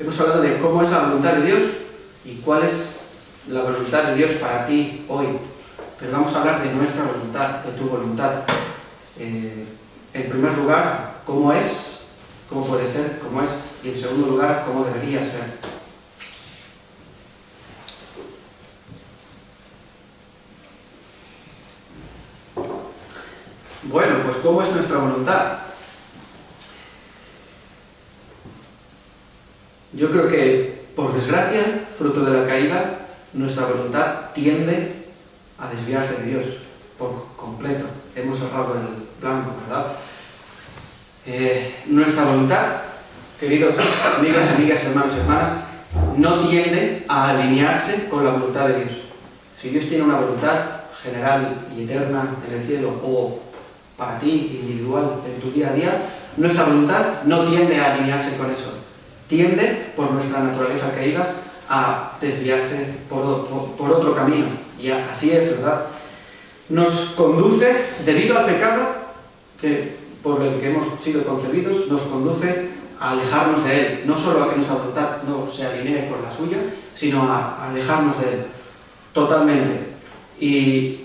Hemos hablado de cómo es la voluntad de Dios y cuál es la voluntad de Dios para ti hoy. Pero vamos a hablar de nuestra voluntad, de tu voluntad. En primer lugar, cómo es, cómo puede ser, cómo es. Y en segundo lugar, cómo debería ser. Bueno, pues ¿cómo es nuestra voluntad? Yo creo que, por desgracia, fruto de la caída, nuestra voluntad tiende a desviarse de Dios por completo. Hemos cerrado el blanco, ¿verdad? Nuestra voluntad, queridos amigos, amigas, hermanos y hermanas, no tiende a alinearse con la voluntad de Dios. Si Dios tiene una voluntad general y eterna en el cielo o para ti, individual, en tu día a día, nuestra voluntad no tiende a alinearse con eso. Tiende, por nuestra naturaleza caída, a desviarse por otro camino. Y así es, ¿verdad? Nos conduce, debido al pecado por el que hemos sido concebidos, nos conduce a alejarnos de Él. No solo a que nuestra voluntad no se alinee con la suya, sino a alejarnos de Él totalmente. Y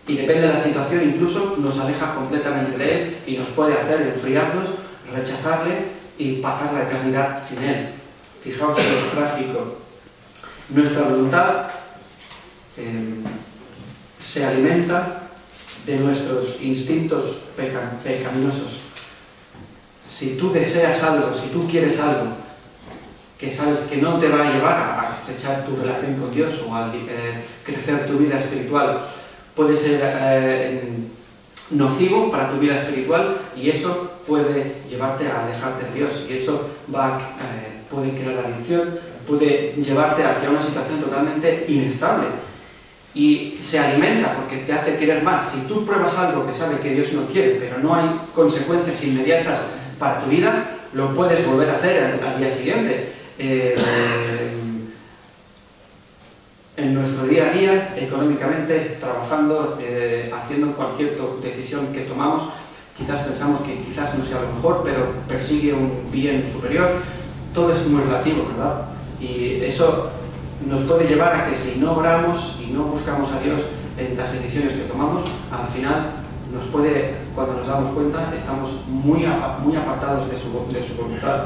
depende de la situación, incluso nos aleja completamente de Él y nos puede hacer enfriarnos, rechazarle y pasar la eternidad sin Él. Fijaos que es trágico. Nuestra voluntad se alimenta de nuestros instintos pecaminosos. Si tú deseas algo, si tú quieres algo que sabes que no te va a llevar a estrechar tu relación con Dios o a crecer tu vida espiritual, puede ser nocivo para tu vida espiritual y eso puede llevarte a alejarte de Dios y eso puede crear adicción, puede llevarte hacia una situación totalmente inestable y se alimenta porque te hace querer más. Si tú pruebas algo que sabe que Dios no quiere, pero no hay consecuencias inmediatas para tu vida, lo puedes volver a hacer al día siguiente. En nuestro día a día, económicamente, trabajando, haciendo cualquier decisión que tomamos, quizás pensamos que quizás no sea lo mejor, pero persigue un bien superior. Todo es muy relativo, ¿verdad? Y eso nos puede llevar a que si no oramos y no buscamos a Dios en las decisiones que tomamos, al final cuando nos damos cuenta, estamos muy apartados de su voluntad.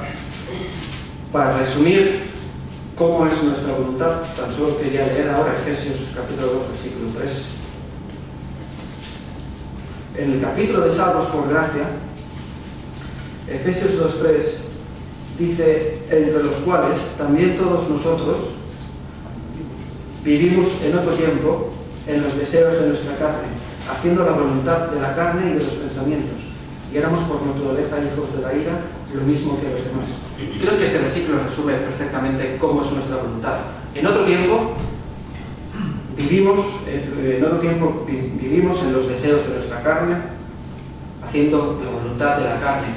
Para resumir cómo es nuestra voluntad, tan solo quería leer ahora Efesios capítulo 2, versículo 3. En el capítulo de Salvos por Gracia, Efesios 2:3, dice, entre los cuales también todos nosotros vivimos en otro tiempo en los deseos de nuestra carne, haciendo la voluntad de la carne y de los pensamientos, y éramos por naturaleza hijos de la ira, lo mismo que los demás. Creo que este versículo resume perfectamente cómo es nuestra voluntad. En otro tiempo vivimos en los deseos de nuestra carne, haciendo la voluntad de la carne.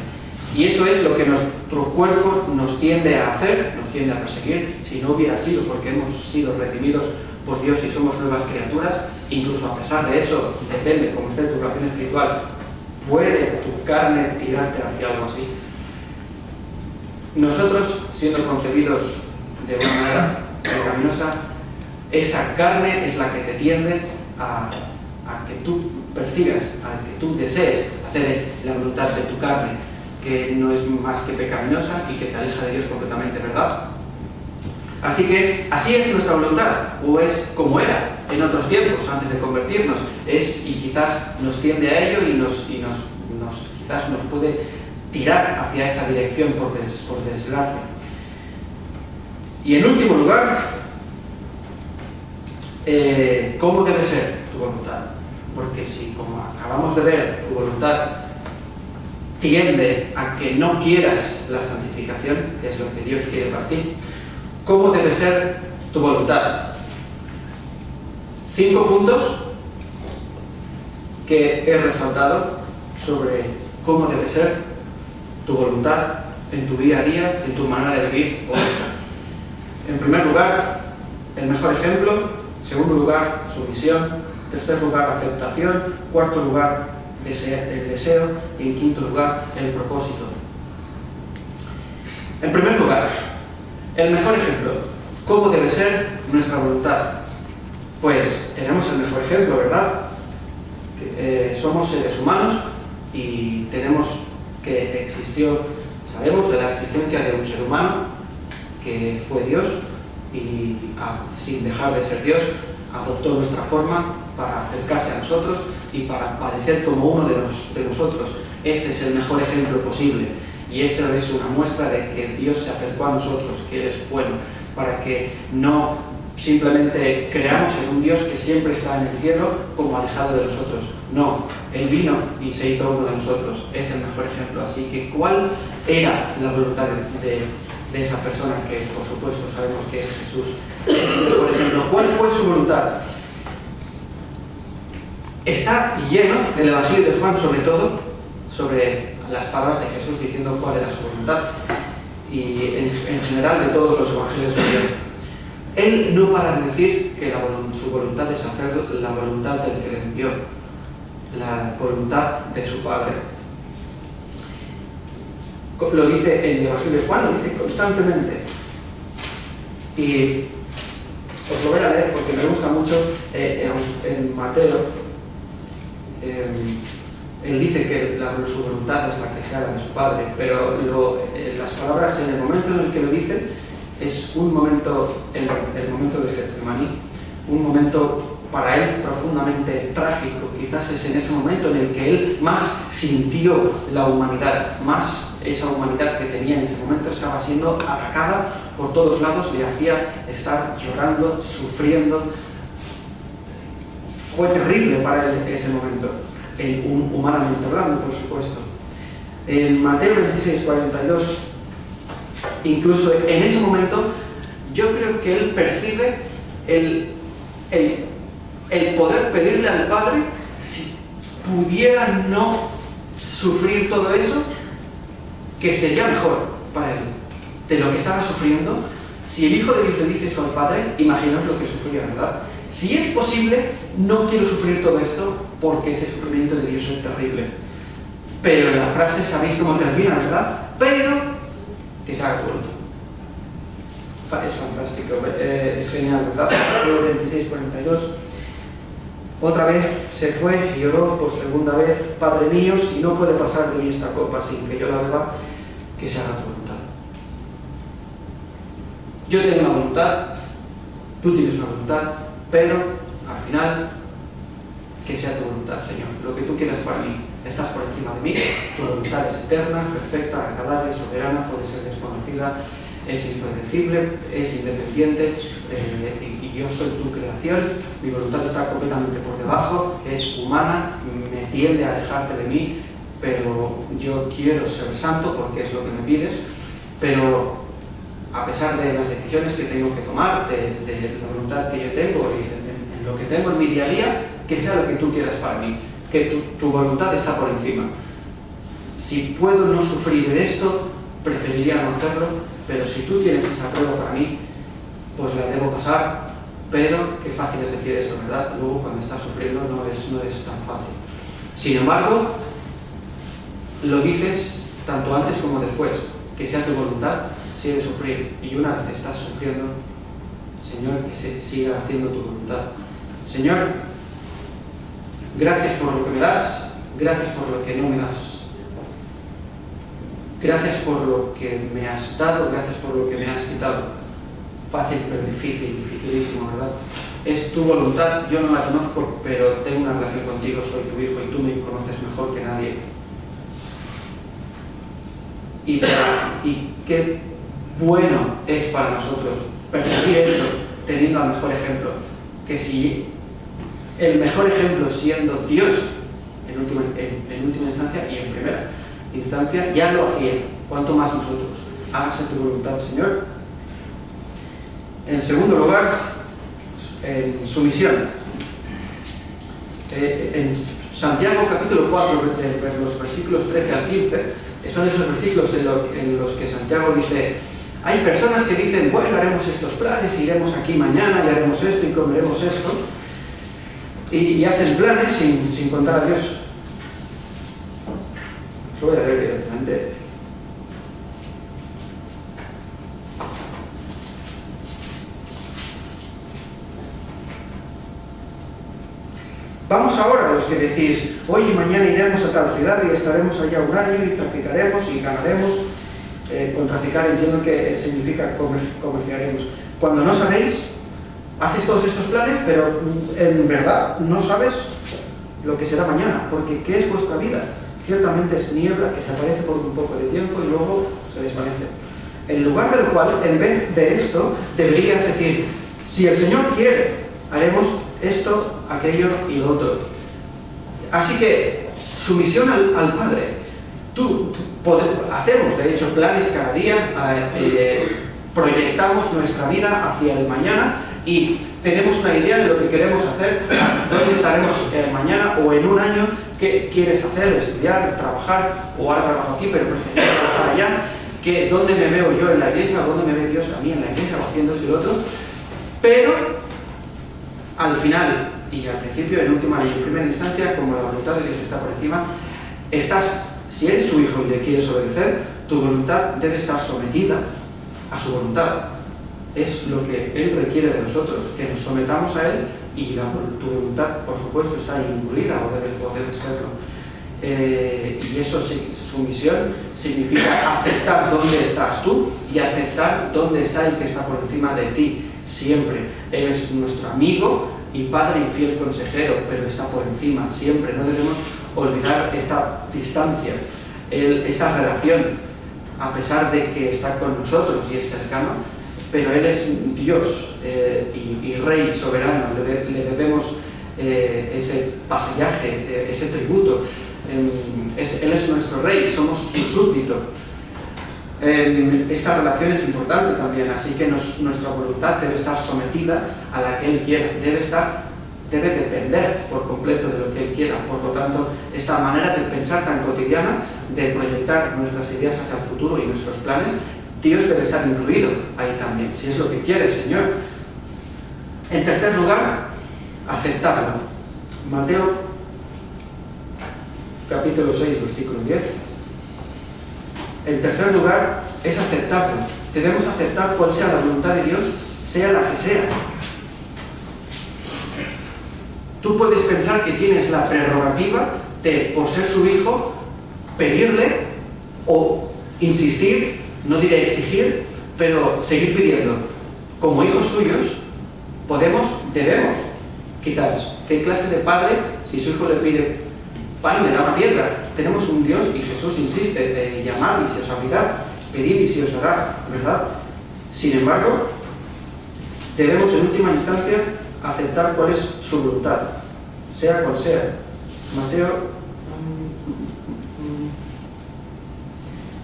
Y eso es lo que nuestro cuerpo nos tiende a hacer, nos tiende a perseguir, si no hubiera sido porque hemos sido redimidos por Dios y somos nuevas criaturas. Incluso a pesar de eso, depende cómo esté tu relación espiritual, puede tu carne tirarte hacia algo así. Nosotros, siendo concebidos de una manera pecaminosa, esa carne es la que te tiende a que tú persigas, a que tú desees hacer la voluntad de tu carne, que no es más que pecaminosa y que te aleja de Dios completamente, ¿verdad? Así que así es nuestra voluntad, o es como era en otros tiempos, antes de convertirnos, y quizás nos tiende a ello y quizás nos puede tirar hacia esa dirección por desgracia. Y en último lugar, ¿cómo debe ser tu voluntad? Porque si, como acabamos de ver, tu voluntad tiende a que no quieras la santificación, que es lo que Dios quiere para ti, ¿cómo debe ser tu voluntad? 5 puntos que he resaltado sobre cómo debe ser tu voluntad en tu día a día, en tu manera de vivir hoy. En primer lugar, el mejor ejemplo. En segundo lugar, sumisión. En tercer lugar, aceptación. En cuarto lugar, el deseo. Y en quinto lugar, el propósito. En primer lugar, el mejor ejemplo. ¿Cómo debe ser nuestra voluntad? Pues tenemos el mejor ejemplo, ¿verdad? Somos seres humanos y tenemos que sabemos de la existencia de un ser humano que fue Dios y sin dejar de ser Dios adoptó nuestra forma para acercarse a nosotros y para padecer como uno de nosotros. Ese es el mejor ejemplo posible y esa es una muestra de que Dios se acercó a nosotros, que Él es bueno, para que no simplemente creamos en un Dios que siempre está en el cielo como alejado de nosotros. No, Él vino y se hizo uno de nosotros. Es el mejor ejemplo. Así que, ¿cuál era la voluntad de esa persona que, por supuesto, sabemos que es Jesús? Por ejemplo, ¿cuál fue su voluntad? Está lleno el Evangelio de Juan, sobre todo, sobre las palabras de Jesús diciendo cuál era su voluntad. Y en general de todos los evangelios de Dios. Él no para de decir que su voluntad es hacer la voluntad del que le envió, la voluntad de su Padre. Lo dice en el Evangelio de Juan, lo dice constantemente. Y os lo voy a leer porque me gusta mucho en Mateo. Él dice que su voluntad es la que se haga de su Padre, pero las palabras en el momento en el que lo dice es un momento, el momento de Getsemaní, un momento para él profundamente trágico. Quizás es en ese momento en el que él más sintió la humanidad, más esa humanidad que tenía en ese momento estaba siendo atacada por todos lados, le hacía estar llorando, sufriendo. Fue terrible para él ese momento. Humanamente hablando, por supuesto. En Mateo 26:42, incluso en ese momento, yo creo que él percibe el poder pedirle al Padre si pudiera no sufrir todo eso, que sería mejor para él de lo que estaba sufriendo. Si el Hijo de Dios le dice eso al Padre, imaginaos lo que sufría, ¿verdad? Si es posible, no quiero sufrir todo esto porque ese sufrimiento de Dios es terrible. Pero la frase, sabéis cómo termina, ¿verdad? Pero que se haga tu voluntad. Es fantástico, es genial, ¿verdad? Mateo 26:42. Otra vez se fue y oró por segunda vez: Padre mío, si no puede pasar de mí esta copa sin que yo la beba, que se haga tu voluntad. Yo tengo una voluntad, tú tienes una voluntad, pero al final, que sea tu voluntad, Señor. Lo que tú quieras para mí, estás por encima de mí. Tu voluntad es eterna, perfecta, agradable, soberana, puede ser desconocida, es impredecible, es independiente, y yo soy tu creación. Mi voluntad está completamente por debajo, es humana, me tiende a alejarte de mí, pero yo quiero ser santo porque es lo que me pides. Pero a pesar de las decisiones que tengo que tomar, de la voluntad que yo tengo y en lo que tengo en mi día a día, que sea lo que tú quieras para mí, que tu voluntad está por encima. Si puedo no sufrir en esto, preferiría no hacerlo, pero si tú tienes esa prueba para mí, pues la debo pasar. Pero qué fácil es decir esto, ¿verdad? Luego cuando estás sufriendo no es tan fácil. Sin embargo, lo dices tanto antes como después, que sea tu voluntad. Si he de sufrir y una vez estás sufriendo, Señor, que se siga haciendo tu voluntad. Señor, gracias por lo que me das, gracias por lo que no me das. Gracias por lo que me has dado, gracias por lo que me has quitado. Fácil, pero difícil, dificilísimo, ¿verdad? Es tu voluntad, yo no la conozco, pero tengo una relación contigo, soy tu hijo y tú me conoces mejor que nadie. Y qué bueno es para nosotros perseguir esto teniendo al mejor ejemplo, que si el mejor ejemplo siendo Dios en última instancia y en primera instancia ya lo hacía, cuanto más nosotros. Hágase tu voluntad, Señor. En segundo lugar, en sumisión. En Santiago capítulo 4, los versículos 13 al 15, son esos versículos en los que Santiago dice: hay personas que dicen, bueno, haremos estos planes, iremos aquí mañana y haremos esto y comeremos esto, y hacen planes sin contar a Dios. Os lo voy a leer directamente. Vamos ahora, los que decís, hoy y mañana iremos a tal ciudad y estaremos allá un año y traficaremos y ganaremos. Con traficar entiendo que significa comerciaremos. Cuando no sabéis, haces todos estos planes, pero en verdad no sabes lo que será mañana, porque ¿qué es vuestra vida? Ciertamente es niebla que se aparece por un poco de tiempo y luego se desvanece. En lugar del cual, en vez de esto, deberías decir, si el Señor quiere, haremos esto, aquello y lo otro. Así que, sumisión al Padre. Hacemos, de hecho, planes cada día, proyectamos nuestra vida hacia el mañana y tenemos una idea de lo que queremos hacer, dónde estaremos mañana o en un año, qué quieres hacer, estudiar, trabajar, o ahora trabajo aquí, pero prefiero trabajar allá, dónde me veo yo en la iglesia, o dónde me ve Dios a mí en la iglesia, o haciendo esto y lo otro. Pero, al final, y al principio, en última y en primera instancia, como la voluntad de Dios está por encima, si eres su hijo y le quieres obedecer, tu voluntad debe estar sometida a su voluntad. Es lo que Él requiere de nosotros, que nos sometamos a Él y tu voluntad, por supuesto, está incluida o debe serlo. Y eso, sumisión, significa aceptar dónde estás tú y aceptar dónde está el que está por encima de ti, siempre. Él es nuestro amigo y Padre y fiel consejero, pero está por encima, siempre. No debemos olvidar esta distancia, esta relación, a pesar de que está con nosotros y es cercano, pero Él es Dios y Rey soberano, le debemos ese pasallaje, ese tributo. Él es nuestro Rey, somos su súbdito. Esta relación es importante también, así que nuestra voluntad debe estar sometida a la que Él quiera, debe depender por completo de lo que Él quiera. Por lo tanto, esta manera de pensar tan cotidiana, de proyectar nuestras ideas hacia el futuro y nuestros planes, Dios debe estar incluido ahí también, si es lo que quiere, Señor. En tercer lugar, aceptarlo. Mateo, capítulo 6, versículo 10. En tercer lugar, es aceptarlo. Debemos aceptar cuál sea la voluntad de Dios, sea la que sea. Tú puedes pensar que tienes la prerrogativa de, por ser su hijo, pedirle o insistir, no diré exigir, pero seguir pidiendo. Como hijos suyos, debemos, quizás. ¿Qué clase de padre, si su hijo le pide pan, le da una piedra? Tenemos un Dios y Jesús insiste, llamad y se os abrirá, pedid y se os dará, ¿verdad? Sin embargo, debemos en última instancia aceptar cuál es su voluntad, sea cual sea. Mateo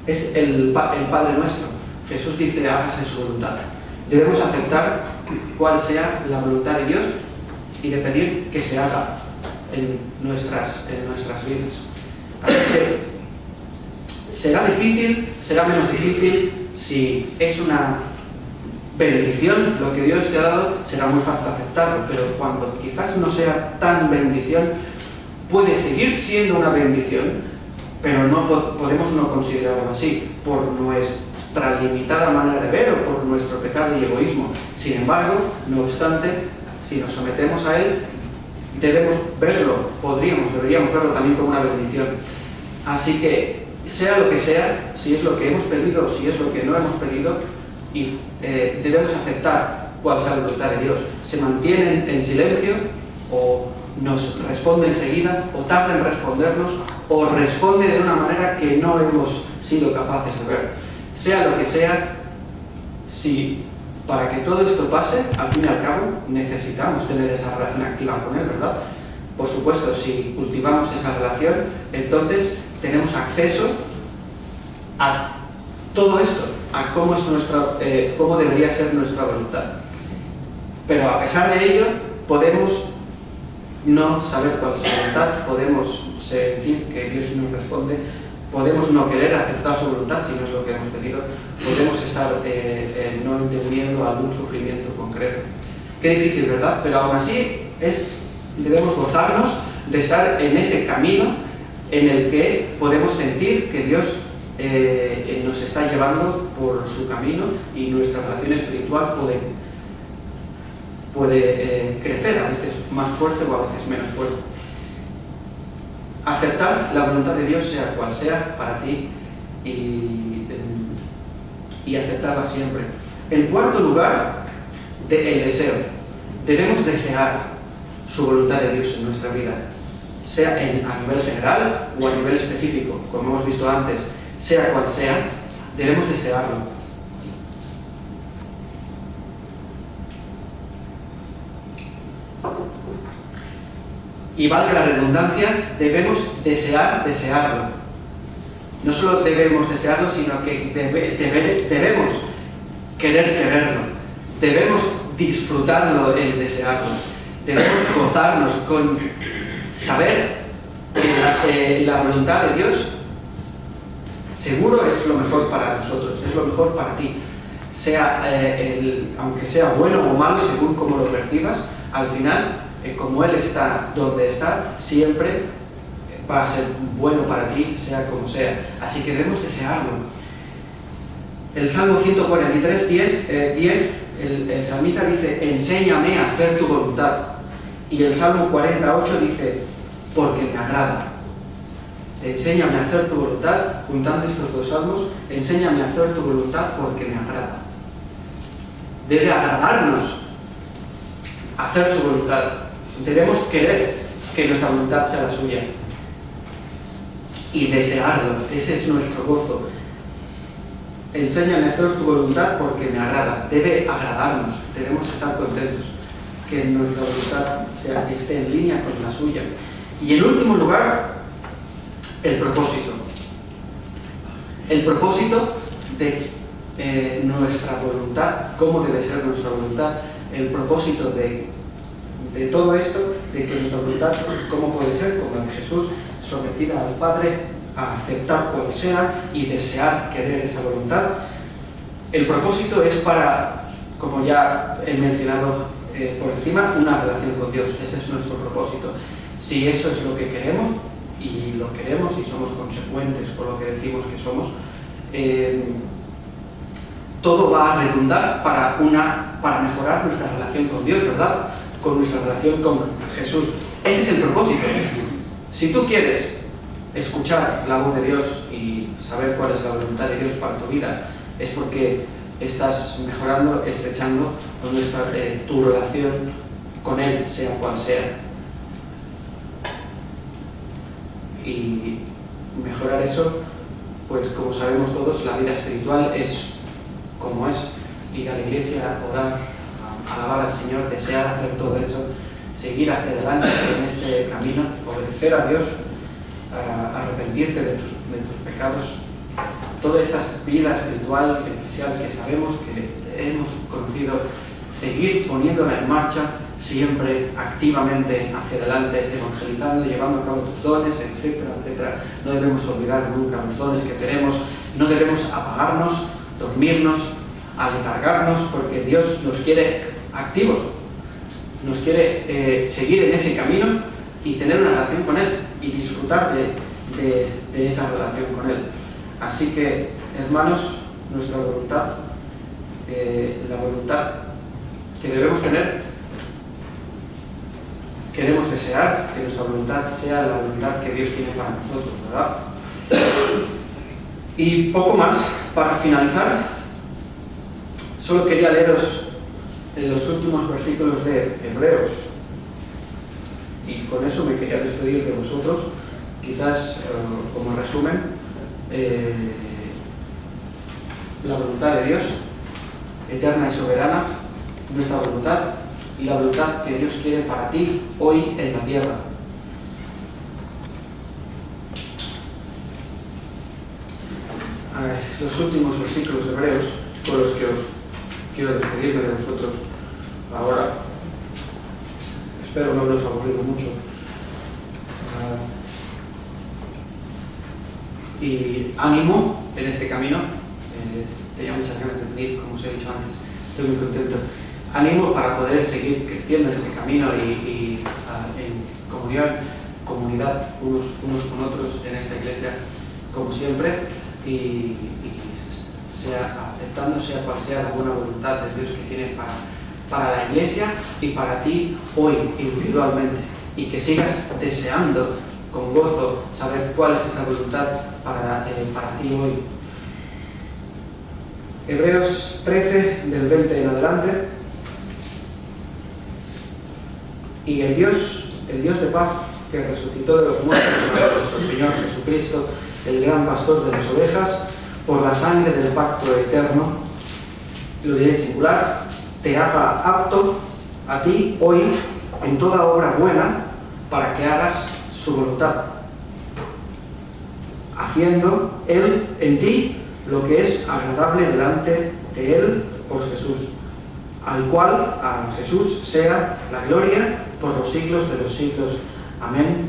es el Padre nuestro. Jesús dice, hágase su voluntad. Debemos aceptar cuál sea la voluntad de Dios y de pedir que se haga en nuestras vidas. Así que será difícil, será menos difícil. Si es una bendición lo que Dios te ha dado, será muy fácil aceptarlo, pero cuando quizás no sea tan bendición, puede seguir siendo una bendición, pero no podemos no considerarlo así, por nuestra limitada manera de ver o por nuestro pecado y egoísmo. Sin embargo, no obstante, si nos sometemos a Él, debemos verlo, deberíamos verlo también como una bendición. Así que, sea lo que sea, si es lo que hemos pedido o si es lo que no hemos pedido, y debemos aceptar cuál sea la voluntad de Dios. Se mantienen en silencio, o nos responde enseguida, o tarda en respondernos, o responde de una manera que no hemos sido capaces de ver. Sea lo que sea, si para que todo esto pase, al fin y al cabo, necesitamos tener esa relación activa con Él, ¿verdad? Por supuesto, si cultivamos esa relación, entonces tenemos acceso a todo esto, a cómo debería ser nuestra voluntad. Pero a pesar de ello, podemos no saber cuál es su voluntad, podemos sentir que Dios nos responde, podemos no querer aceptar su voluntad si no es lo que hemos pedido, podemos estar no entendiendo algún sufrimiento concreto. Qué difícil, ¿verdad? Pero aún así debemos gozarnos de estar en ese camino en el que podemos sentir que Dios nos está llevando por su camino y nuestra relación espiritual puede crecer, a veces más fuerte o a veces menos fuerte. aceptar la voluntad de Dios sea cual sea para ti y aceptarla siempre. En cuarto lugar, el deseo. Debemos desear su voluntad de Dios en nuestra vida, sea a nivel general o a nivel específico, como hemos visto antes, sea cual sea, debemos desearlo. Y valga la redundancia, debemos desearlo. No solo debemos desearlo, sino que debemos quererlo. Debemos disfrutarlo el desearlo. Debemos gozarnos con saber que la voluntad de Dios seguro es lo mejor para nosotros, es lo mejor para ti. Aunque sea bueno o malo, según cómo lo percibas, al final, como Él está donde está, siempre va a ser bueno para ti, sea como sea. Así que debemos desearlo. El Salmo 143, 10, el salmista dice: enséñame a hacer tu voluntad. Y el Salmo 48 dice: porque me agrada. Enséñame a hacer tu voluntad, juntando estos dos salmos, enséñame a hacer tu voluntad porque me agrada. Debe agradarnos hacer su voluntad. Debemos querer que nuestra voluntad sea la suya y desearlo. Ese es nuestro gozo. Enséñame a hacer tu voluntad porque me agrada. Debe agradarnos, debemos estar contentos que nuestra voluntad esté en línea con la suya. Y en último lugar, el propósito. El propósito de nuestra voluntad, cómo debe ser nuestra voluntad, el propósito de todo esto, de que nuestra voluntad, cómo puede ser, como la de Jesús, sometida al Padre, a aceptar cual sea y desear querer esa voluntad. El propósito es para, como ya he mencionado por encima, una relación con Dios. Ese es nuestro propósito. Si eso es lo que queremos, y lo queremos y somos consecuentes con lo que decimos que somos, todo va a redundar para mejorar nuestra relación con Dios, ¿verdad? Con nuestra relación con Jesús. Ese es el propósito. Si tú quieres escuchar la voz de Dios y saber cuál es la voluntad de Dios para tu vida, es porque estás mejorando, estrechando tu relación con Él, sea cual sea. Y mejorar eso, pues como sabemos todos, la vida espiritual es como es: ir a la iglesia, orar, alabar al Señor, desear hacer todo eso, seguir hacia adelante en este camino, obedecer a Dios, arrepentirte de tus pecados. Toda esta vida espiritual, eclesial que sabemos que hemos conocido, seguir poniéndola en marcha siempre activamente hacia adelante, evangelizando, llevando a cabo tus dones, etcétera, etcétera. No debemos olvidar nunca los dones que tenemos, no debemos apagarnos, dormirnos, aletargarnos, porque Dios nos quiere activos, nos quiere seguir en ese camino y tener una relación con Él y disfrutar de esa relación con Él. Así que, hermanos, nuestra voluntad, la voluntad que debemos tener, queremos desear que nuestra voluntad sea la voluntad que Dios tiene para nosotros, ¿verdad? Y poco más, para finalizar, solo quería leeros los últimos versículos de Hebreos, y con eso me quería despedir de vosotros. Quizás, como resumen, la voluntad de Dios, eterna y soberana, nuestra voluntad y la voluntad que Dios quiere para ti hoy en la tierra. Los últimos versículos de Hebreos, con los que os quiero despedirme de vosotros ahora. Espero no haberos aburrido mucho. Y ánimo en este camino. Tenía muchas ganas de venir, como os he dicho antes. Estoy muy contento. Ánimo para poder seguir creciendo en este camino y en comunidad unos con otros en esta iglesia, como siempre, y sea aceptando, sea cual sea la buena voluntad de Dios que tiene para la iglesia y para ti hoy individualmente, y que sigas deseando con gozo saber cuál es esa voluntad para ti hoy. Hebreos 13, del 20 en adelante. Y el Dios de paz, que resucitó de los muertos a nuestro Señor Jesucristo, el gran pastor de las ovejas, por la sangre del pacto eterno, lo diré en singular, te haga apto a ti hoy en toda obra buena para que hagas su voluntad, haciendo Él en ti lo que es agradable delante de Él por Jesús, al cual, a Jesús, sea la gloria por los siglos de los siglos. Amén.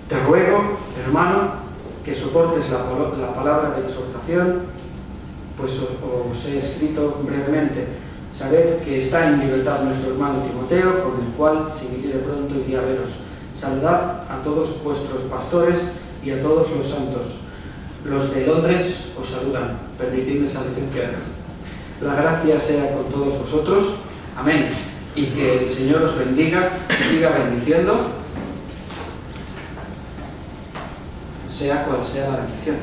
Te ruego, hermano, que soportes la palabra de exhortación, pues os he escrito brevemente. Sabed que está en libertad nuestro hermano Timoteo, con el cual, si viniere pronto, iría a veros. Saludad a todos vuestros pastores y a todos los santos. Los de Londres os saludan. Permitidme esa licencia. La gracia sea con todos vosotros. Amén. Y que el Señor os bendiga y siga bendiciendo, sea cual sea la bendición.